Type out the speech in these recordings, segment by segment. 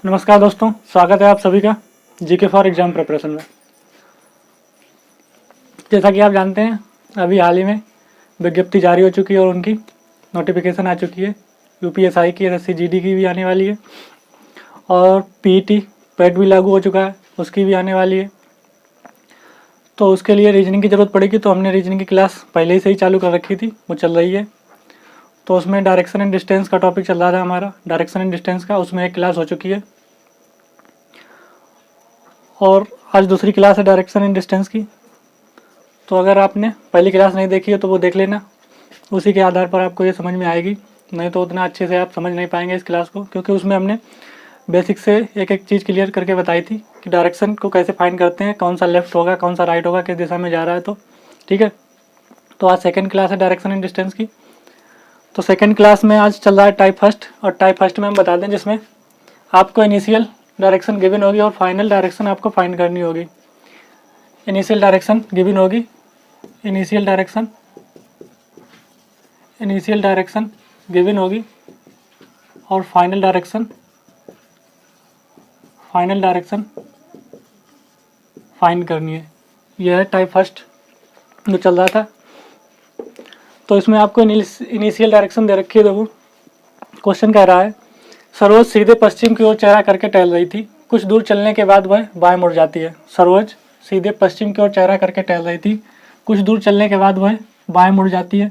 नमस्कार दोस्तों, स्वागत है आप सभी का जीके फॉर एग्जाम प्रिपरेशन में। जैसा कि आप जानते हैं, अभी हाल ही में विज्ञप्ति जारी हो चुकी है और उनकी नोटिफिकेशन आ चुकी है। यूपीएसआई की, एसएससी जीडी की भी आने वाली है और पीईटी पेट भी लागू हो चुका है, उसकी भी आने वाली है। तो उसके लिए रीजनिंग की ज़रूरत पड़ेगी, तो हमने रीजनिंग की क्लास पहले ही से ही चालू कर रखी थी, वो चल रही है। तो उसमें डायरेक्शन एंड डिस्टेंस का टॉपिक चल रहा था हमारा, डायरेक्शन एंड डिस्टेंस का, उसमें एक क्लास हो चुकी है और आज दूसरी क्लास है डायरेक्शन एंड डिस्टेंस की। तो अगर आपने पहली क्लास नहीं देखी है तो वो देख लेना, उसी के आधार पर आपको ये समझ में आएगी। नहीं तो उतना अच्छे से आप समझ नहीं पाएंगे इस क्लास को, क्योंकि उसमें हमने बेसिक से एक एक चीज़ क्लियर करके बताई थी कि डायरेक्शन को कैसे फाइंड करते हैं, कौन सा लेफ्ट होगा, कौन सा राइट होगा, किस दिशा में जा रहा है। तो ठीक है, तो आज सेकेंड क्लास है डायरेक्शन एंड डिस्टेंस की। तो सेकेंड क्लास में आज चल रहा है टाइप फर्स्ट, और टाइप फर्स्ट में हम बता दें जिसमें आपको इनिशियल डायरेक्शन गिवन होगी और फाइनल डायरेक्शन आपको फाइंड करनी होगी। इनिशियल डायरेक्शन गिवन होगी, इनिशियल डायरेक्शन गिवन होगी और फाइनल डायरेक्शन फाइंड करनी है। यह है टाइप फर्स्ट जो चल रहा था। तो इसमें आपको इनिशियल डायरेक्शन दे रखी है। देखो क्वेश्चन कह रहा है, सरोज सीधे पश्चिम की ओर चेहरा करके टहल रही थी, कुछ दूर चलने के बाद वह बाएं मुड़ जाती है। सरोज सीधे पश्चिम की ओर चेहरा करके टहल रही थी, कुछ दूर चलने के बाद वह बाएं मुड़ जाती है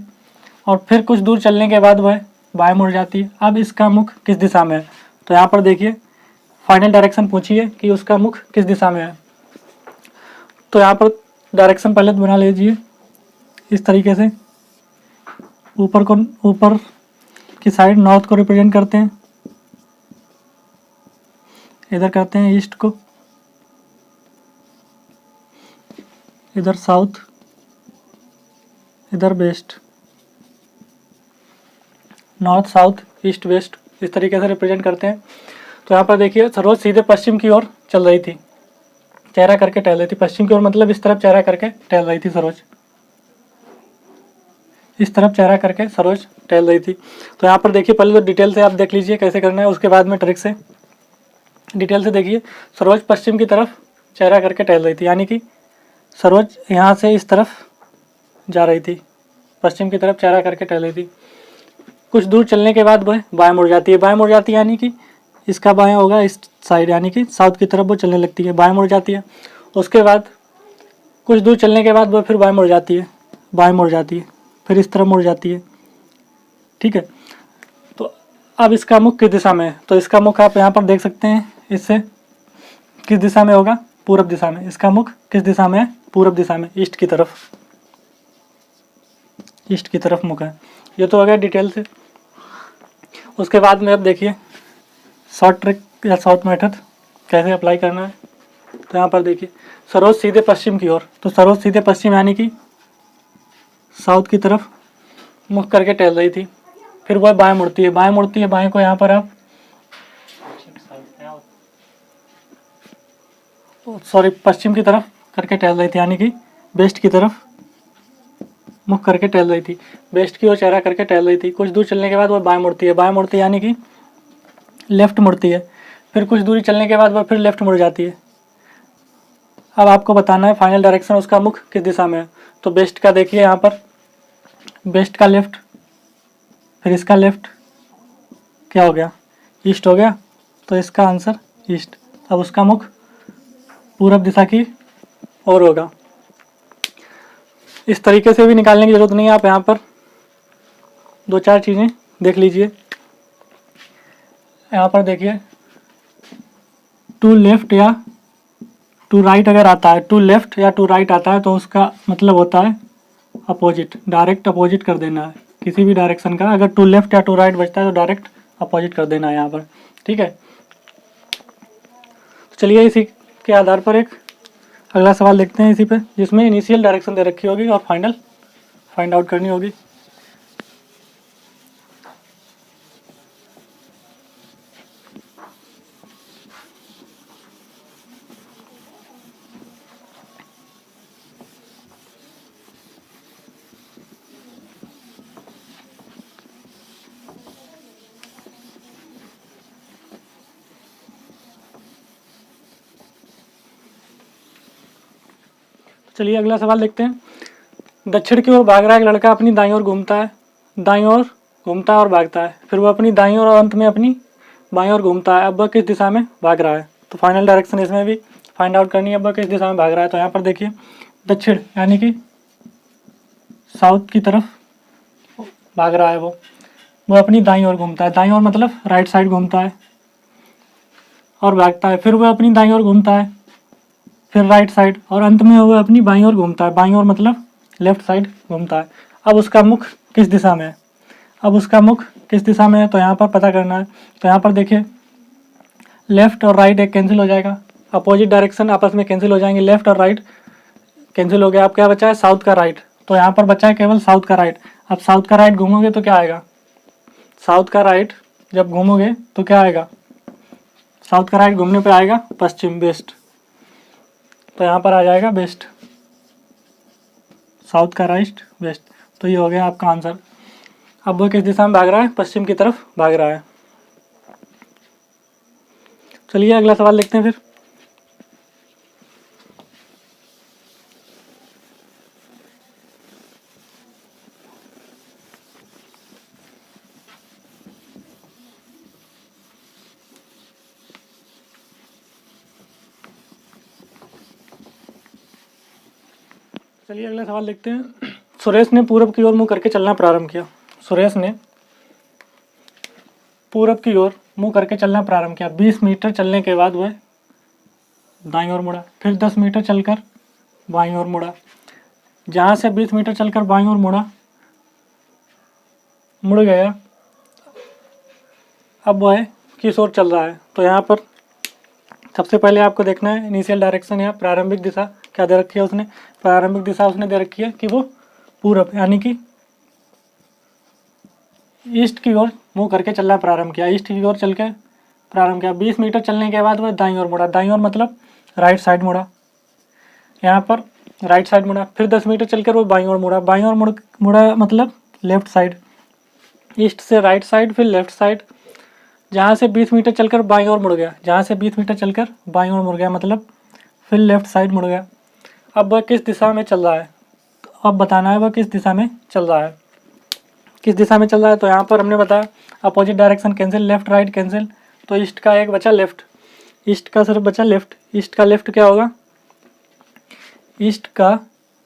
और फिर कुछ दूर चलने के बाद वह बाएं मुड़ जाती है। अब इसका मुख किस दिशा में है? तो यहाँ पर देखिए फाइनल डायरेक्शन पूछी है कि उसका मुख किस दिशा में है। तो यहाँ पर डायरेक्शन पहले तो बना लीजिए इस तरीके से, ऊपर की साइड नॉर्थ को रिप्रेजेंट करते हैं, इधर करते हैं ईस्ट को, इधर साउथ, इधर west, north south east west, इस तरीके से रिप्रेजेंट करते हैं। तो यहाँ पर देखिए सरोज सीधे पश्चिम की ओर चल रही थी, चेहरा करके टहल रही थी। पश्चिम की ओर मतलब इस तरफ चेहरा करके टहल रही थी सरोज, इस तरफ चेहरा करके सरोज टहल रही थी। तो यहाँ पर देखिए पहले तो डिटेल से आप देख लीजिए कैसे करना है, उसके बाद में ट्रिक से डिटेल से देखिए। सरोज पश्चिम की तरफ चेहरा करके टहल रही थी, यानी कि सरोज यहाँ से इस तरफ जा रही थी, पश्चिम की तरफ चेहरा करके टहल रही थी। कुछ दूर चलने के बाद वह बाएं मुड़ जाती है। बाएं मुड़ जाती है यानी कि इसका बाएं होगा इस साइड, यानी कि साउथ की तरफ वो चलने लगती है, बाएं मुड़ जाती है। उसके बाद कुछ दूर चलने के बाद वह फिर बाएं मुड़ जाती है, फिर इस तरफ मुड़ जाती है। ठीक है, तो अब इसका मुख किस दिशा में है? तो इसका मुख आप यहाँ पर देख सकते हैं, इससे किस दिशा में होगा? पूरब दिशा में। इसका मुख किस दिशा में है? पूरब दिशा में, ईस्ट की तरफ मुख है। ये तो हो गया डिटेल से। उसके बाद में अब देखिए शॉर्ट ट्रिक या शॉर्ट मेथड कैसे अप्लाई करना है। तो यहाँ पर देखिए सरोज सीधे पश्चिम की ओर, तो सरोज सीधे पश्चिम यानी कि साउथ की तरफ मुख करके टहल रही थी, फिर वह बाएं मुड़ती है। बाएं को यहाँ पर आप पश्चिम की तरफ करके टहल रही थी, यानी कि वेस्ट की तरफ मुख करके टहल रही थी, वेस्ट की ओर चेहरा करके टहल रही थी। कुछ दूर चलने के बाद वह बाएं मुड़ती है यानी कि लेफ्ट मुड़ती है। फिर कुछ दूरी चलने के बाद वह फिर लेफ्ट मुड़ जाती है। अब आपको बताना है फाइनल डायरेक्शन उसका मुख किस दिशा में है। तो वेस्ट का देखिए यहाँ पर, वेस्ट का लेफ्ट, फिर इसका लेफ्ट, क्या हो गया? ईस्ट हो गया। तो इसका आंसर ईस्ट। अब उसका मुख पूरब दिशा की ओर होगा। इस तरीके से भी निकालने की ज़रूरत नहीं है, आप यहाँ पर दो चार चीज़ें देख लीजिए। यहाँ पर देखिए टू लेफ्ट या टू राइट अगर आता है, टू लेफ्ट या टू राइट आता है तो उसका मतलब होता है अपोजिट, डायरेक्ट अपोजिट कर देना है किसी भी डायरेक्शन का। अगर टू लेफ्ट या टू राइट बचता है तो डायरेक्ट अपोजिट कर देना है यहाँ पर। ठीक है, तो चलिए इसी के आधार पर एक अगला सवाल देखते हैं इसी पे, जिसमें इनिशियल डायरेक्शन दे रखी होगी और फाइनल फाइंड आउट करनी होगी। चलिए अगला सवाल देखते हैं। दक्षिण की ओर भाग रहा एक लड़का अपनी दाईं ओर घूमता है, दाईं ओर घूमता है और भागता है, फिर वो अपनी दाईं ओर और अंत में अपनी बाईं ओर घूमता है। अब वह किस दिशा में भाग रहा है? तो फाइनल डायरेक्शन इसमें भी फाइंड आउट करनी है, अब वह किस दिशा में भाग रहा है। तो यहाँ पर देखिए दक्षिण यानी कि साउथ की तरफ भाग रहा है वो अपनी दाईं ओर घूमता है, दाईं ओर मतलब राइट साइड घूमता है और भागता है, फिर वह अपनी दाईं ओर घूमता है, फिर राइट साइड और अंत में वह अपनी बाईं ओर घूमता है, बाईं ओर मतलब लेफ्ट साइड घूमता है। अब उसका मुख किस दिशा में है? अब उसका मुख किस दिशा में है तो यहाँ पर पता करना है। तो यहाँ पर देखिए लेफ्ट और राइट एक कैंसिल हो जाएगा, अपोजिट डायरेक्शन आपस में कैंसिल हो जाएंगे, लेफ्ट और राइट कैंसिल हो गया। अब क्या बचा है? साउथ का राइट। तो यहाँ पर बचा है केवल साउथ का राइट। अब साउथ का राइट घूमोगे तो क्या आएगा? साउथ का राइट जब घूमोगे तो क्या आएगा? साउथ का राइट घूमने पे आएगा पश्चिम, वेस्ट। तो यहाँ पर आ जाएगा वेस्ट, साउथ का राइट वेस्ट। तो ये हो गया आपका आंसर। अब वो किस दिशा में भाग रहा है? पश्चिम की तरफ भाग रहा है। चलिए अगला सवाल देखते हैं फिर। चलिए अगला सवाल देखते हैं। सुरेश ने पूरब की ओर मुंह करके चलना प्रारंभ किया। सुरेश ने पूरब की ओर मुंह करके चलना प्रारंभ किया। 20 मीटर चलने के बाद वह दाईं ओर मुड़ा, फिर 10 मीटर चलकर बाईं ओर मुड़ा। जहाँ से 20 मीटर चलकर बाईं ओर मुड़ गया, अब वह किस ओर चल रहा है? तो यहाँ पर सबसे पहले आपको देखना है इनिशियल डायरेक्शन या प्रारंभिक दिशा क्या दे रखी है उसने। प्रारंभिक दिशा उसने दे रखी है कि वो पूरब यानी कि ईस्ट की ओर मुंह करके चलना प्रारंभ किया, ईस्ट की ओर चल के प्रारंभ किया। 20 मीटर चलने के बाद वह दाईं ओर मुड़ा, दाईं ओर मतलब राइट साइड मुड़ा, यहाँ पर राइट साइड मुड़ा। फिर 10 मीटर चलकर वो बाईं ओर मुड़ा, बाईं ओर मुड़ा मतलब लेफ्ट साइड, ईस्ट से राइट साइड फिर लेफ्ट साइड। जहाँ से 20 मीटर चलकर बाईं ओर मुड़ गया, जहाँ से 20 मीटर चलकर बाईं ओर मुड़ गया मतलब फिर लेफ्ट साइड मुड़ गया। अब वह किस दिशा में चल रहा है? तो अब बताना है वह किस दिशा में चल रहा है, किस दिशा में चल रहा है। तो यहाँ पर हमने बताया opposite direction cancel, left right cancel, तो ईस्ट का एक बचा लेफ्ट, ईस्ट का सिर्फ बचा लेफ्ट। ईस्ट का लेफ्ट क्या होगा? ईस्ट का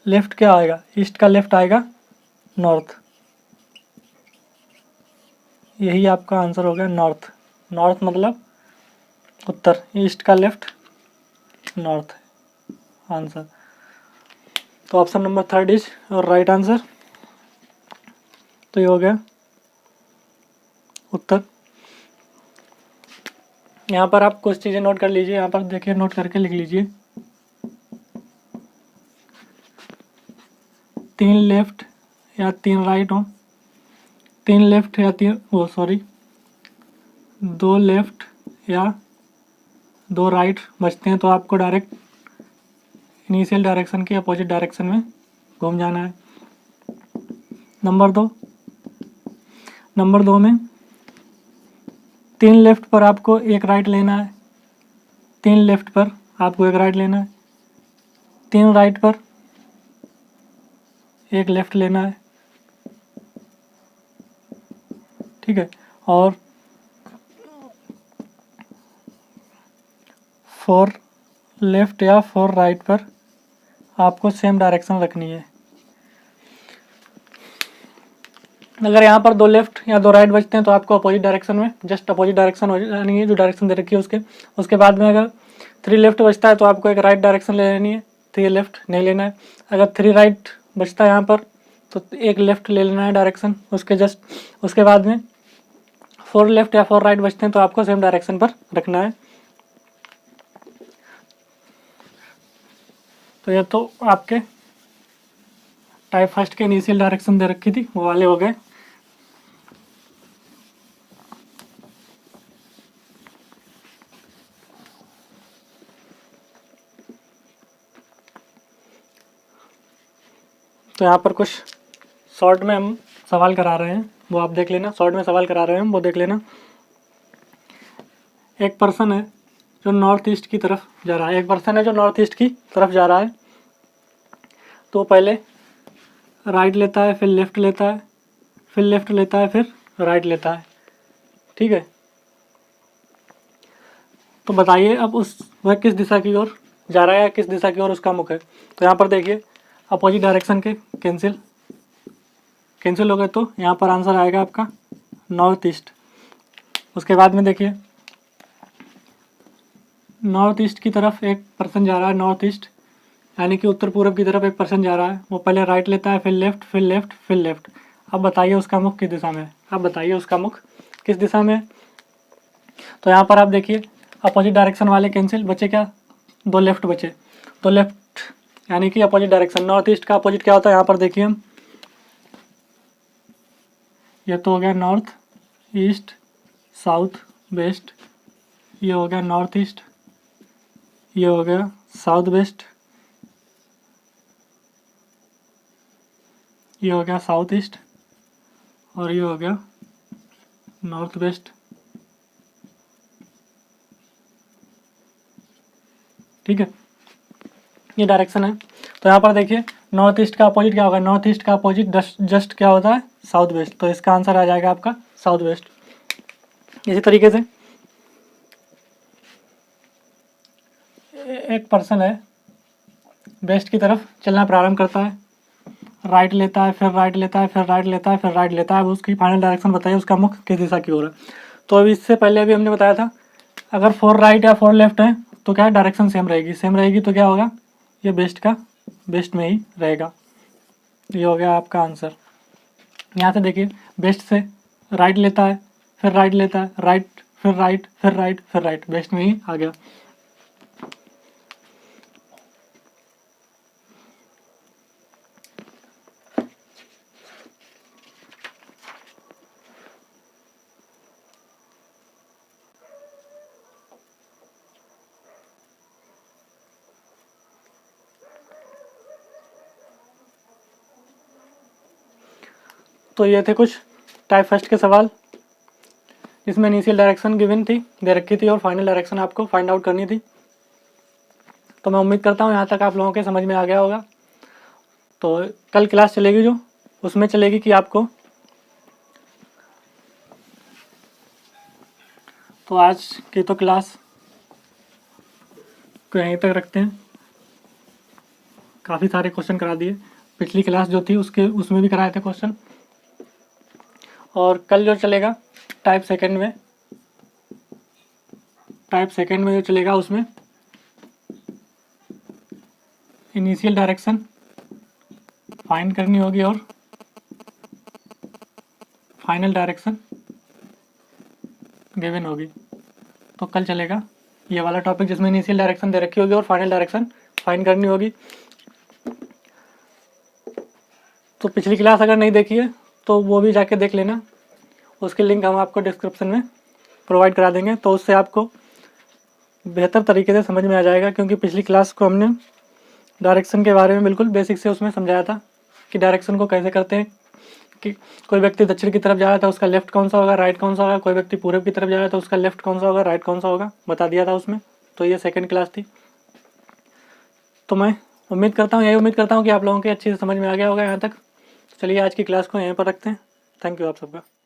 लेफ्ट क्या आएगा? ईस्ट का लेफ्ट आएगा नॉर्थ। यही आपका आंसर हो गया नॉर्थ। नॉर्थ मतलब उत्तर, ईस्ट का लेफ्ट नॉर्थ आंसर। तो ऑप्शन नंबर 3 इज और राइट आंसर। तो ये हो गया उत्तर। यहाँ पर आप कुछ चीज़ें नोट कर लीजिए, यहाँ पर देखिए नोट करके लिख लीजिए। 3 लेफ्ट या 3 राइट हो, 3 लेफ्ट या 2 लेफ्ट या 2 राइट बचते हैं तो आपको डायरेक्ट इनिशियल डायरेक्शन के अपोजिट डायरेक्शन में घूम जाना है। नंबर 2 में 3 लेफ्ट पर आपको एक राइट लेना है, 3 लेफ्ट पर आपको एक राइट लेना है, 3 राइट पर एक लेफ्ट लेना है, ठीक है। और 4 लेफ्ट या 4 राइट पर आपको सेम डायरेक्शन रखनी है। अगर यहाँ पर 2 लेफ्ट या 2 राइट बचते हैं तो आपको अपोजिट डायरेक्शन में जस्ट अपोजिट डायरेक्शन हो जानी है जो डायरेक्शन दे रखी है उसके बाद में अगर 3 लेफ्ट बचता है तो आपको एक राइट डायरेक्शन ले लेनी है, 3 लेफ्ट नहीं लेना है। अगर 3 राइट बचता है यहाँ पर तो एक लेफ्ट ले लेना है डायरेक्शन, उसके बाद में 4 लेफ्ट या 4 राइट बचते हैं तो आपको सेम डायरेक्शन पर रखना है। तो ये तो आपके टाइप फर्स्ट के इनिशियल डायरेक्शन दे रखी थी वो वाले हो गए। तो यहाँ पर कुछ शॉर्ट में हम सवाल करा रहे हैं वो आप देख लेना, शॉर्ट में सवाल करा रहे हैं हम वो देख लेना। एक पर्सन है जो नॉर्थ ईस्ट की तरफ जा रहा है, एक पर्सन है जो नॉर्थ ईस्ट की तरफ जा रहा है। तो पहले राइट लेता है, फिर लेफ़्ट लेता है, फिर लेफ़्ट लेता है, फिर राइट लेता है। ठीक है, तो बताइए अब वह किस दिशा की ओर जा रहा है या किस दिशा की ओर उसका मुख है। तो यहाँ पर देखिए अपोजिट डायरेक्शन के कैंसिल हो गए, तो यहाँ पर आंसर आएगा आपका नॉर्थ ईस्ट। उसके बाद में देखिए नॉर्थ ईस्ट की तरफ एक पर्सन जा रहा है, नॉर्थ ईस्ट यानी कि उत्तर पूर्व की तरफ एक पर्सन जा रहा है। वो पहले राइट लेता है, फिर लेफ़्ट, फिर लेफ़्ट, फिर लेफ़्ट। अब बताइए उसका मुख किस दिशा में है। अब बताइए उसका मुख किस दिशा में है। तो यहाँ पर आप देखिए अपोजिट डायरेक्शन वाले कैंसिल, बचे क्या, 2 लेफ़्ट बचे। तो लेफ़्ट यानी कि अपोजिट डायरेक्शन, नॉर्थ ईस्ट का अपोजिट क्या होता है, यहाँ पर देखिए हम, ये तो हो गया नॉर्थ ईस्ट, साउथ वेस्ट, ये हो गया नॉर्थ ईस्ट, ये हो गया साउथ वेस्ट, ये हो गया साउथ ईस्ट, और ये हो गया नॉर्थ वेस्ट। ठीक है, ये डायरेक्शन है। तो यहाँ पर देखिए नॉर्थ ईस्ट का अपोजिट क्या होगा, नॉर्थ ईस्ट का अपोजिट जस्ट क्या होता है, साउथ वेस्ट। तो इसका आंसर आ जाएगा आपका साउथ वेस्ट। इसी तरीके से एक पर्सन है, वेस्ट की तरफ चलना प्रारंभ करता है, राइट लेता है, फिर राइट लेता है, फिर राइट लेता है, फिर राइट लेता है। अब उसकी फाइनल डायरेक्शन बताइए उसका मुख किस दिशा की ओर है। तो अभी इससे पहले अभी हमने बताया था अगर 4 राइट या 4 लेफ्ट है तो क्या है, डायरेक्शन सेम रहेगी तो क्या होगा, ये वेस्ट में ही रहेगा। ये हो गया आपका आंसर। यहाँ से देखिए वेस्ट से राइट लेता है, फिर राइट लेता है, राइट, फिर राइट, फिर राइट, फिर राइट, वेस्ट में ही आ गया। तो ये थे कुछ टाइप फर्स्ट के सवाल जिसमें इनिशियल डायरेक्शन गिवन थी, दे रखी थी, और फाइनल डायरेक्शन आपको फाइंड आउट करनी थी। तो मैं उम्मीद करता हूँ यहाँ तक आप लोगों के समझ में आ गया होगा। तो कल क्लास चलेगी जो, उसमें चलेगी कि आपको, तो आज की तो क्लास को यहीं तक रखते हैं। काफ़ी सारे क्वेश्चन करा दिए, पिछली क्लास जो थी उसमें भी कराए थे क्वेश्चन। और कल जो चलेगा टाइप सेकंड में जो चलेगा उसमें इनिशियल डायरेक्शन फाइंड करनी होगी और फाइनल डायरेक्शन गिवन होगी। तो कल चलेगा ये वाला टॉपिक जिसमें इनिशियल डायरेक्शन दे रखी होगी और फाइनल डायरेक्शन फाइंड करनी होगी। तो पिछली क्लास अगर नहीं देखी है तो वो भी जाके देख लेना, उसकी लिंक हम आपको डिस्क्रिप्शन में प्रोवाइड करा देंगे। तो उससे आपको बेहतर तरीके से समझ में आ जाएगा, क्योंकि पिछली क्लास को हमने डायरेक्शन के बारे में बिल्कुल बेसिक से उसमें समझाया था कि डायरेक्शन को कैसे करते हैं, कि कोई व्यक्ति दक्षिण की तरफ जा रहा था उसका लेफ्ट कौन सा होगा, राइट कौन सा होगा, कोई व्यक्ति पूर्व की तरफ जा रहा था उसका लेफ्ट कौन सा होगा, राइट कौन सा होगा, बता दिया था उसमें। तो ये सेकंड क्लास थी। तो मैं यही उम्मीद करता हूँ कि आप लोगों के अच्छे से समझ में आ गया होगा यहाँ तक। चलिए आज की क्लास को यहीं पर रखते हैं। थैंक यू आप सबका।